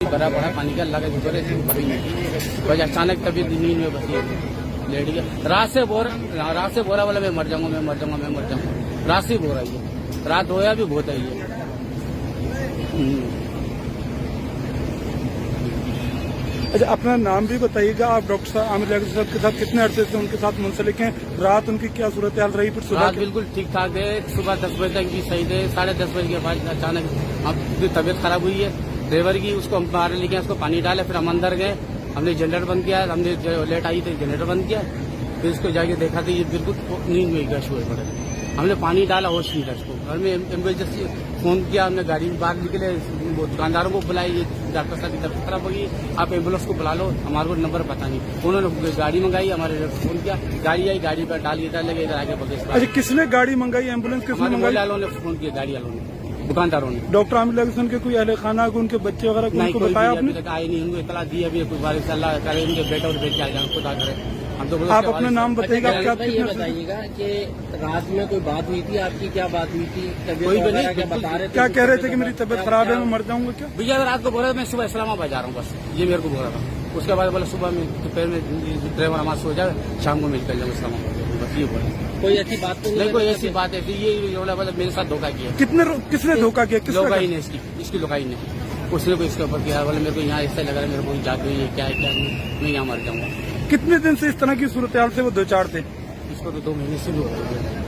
भरा पड़ा पानी का, अल्लाह के शुक्र है भरी नहीं। बस अचानक तबीयत नींद में बसी लेट गया। रात से बोरा वाला मैं मर जाऊंगा। रात से बोरा ही है, रात होया भी बहुत है ये। अच्छा, अपना नाम भी बताइएगा। आप डॉक्टर साहब आमिर जाकिर साहब के साथ कितने अरसे से उनके साथ मुंसलिक हैं? रात उनकी क्या सूरत हाल रही? फिर सुबह बिल्कुल ठीक ठाक है। सुबह 10 बजे तक भी सही थे। 10:30 बजे के बाद अचानक अब तबीयत खराब हुई है ड्राइवर की। उसको हम बाहर लेके उसको पानी डाले, फिर हम अंदर गए, हमने जनरेटर बंद किया। हमने लेट आई थी जनरेटर बंद किया, फिर उसको जाके देखा तो ये बिल्कुल नींद में गश हुए पड़े। हमने पानी डाला, होश नहीं था उसको। घर में इमरजेंसी फोन किया, हमने गाड़ी बाहर निकले, वो दुकानदारों को बुलाई, डॉक्टर साहब की तबीयत खराब होगी, आप एम्बुलेंस को बुला लो, हमारे को नंबर पता नहीं। उन्होंने गाड़ी मंगाई, हमारे फोन किया, गाड़ी आई, गाड़ी पर डाल इधर लगे, इधर आगे बगैर। अच्छा, किसने गाड़ी मंगाई? एम्बुलेंस किसने मंगाई? वालों ने फोन किया, गाड़ी वालों ने, दुकानदारों ने। डॉक्टर आमिर जाकिर के कोई अहले खाना, उनके बच्चे वगैरह को बताया आपने? अभी तक आए नहीं, उनको इतला दी अभी कुछ बार अल्लाह करे उनके बेटा और बेटे आ जाए, खुदा करे। हम तो आप अपना नाम बताइएगा। ये बताइएगा कि रात में कोई बात हुई थी आपकी? क्या बात हुई थी? कोई भी नहीं, क्या बता रहे थे? क्या कह रहे थे कि मेरी तबीयत खराब है, मैं मर जाऊंगा क्या? भैया रात को बोल रहा था मैं सुबह इस्लामाबाद जा रहा हूँ, बस ये मेरे को बोल रहा था। उसके बाद बोला सुबह में दोपहर में ड्राइवर हमारे सो जाए, शाम को मैं निकल जाऊंगा इस्लामाबाद, बस ये बोला। कोई ऐसी बात तो नहीं, कोई ऐसी बात है ये मतलब मेरे साथ धोखा किया। किसने धोखा किया? लोकाई ने, इसकी लोकाई ने, उसने को इसके ऊपर किया। बोले मेरे को यहाँ ऐसा लग रहा है, मेरे को जादू है, क्या है क्या नहीं, मैं यहाँ मर जाऊंगा। कितने दिन से इस तरह की सूरत हाल से वो दो चार थे? इसको तो 2 महीने से भी हो गए।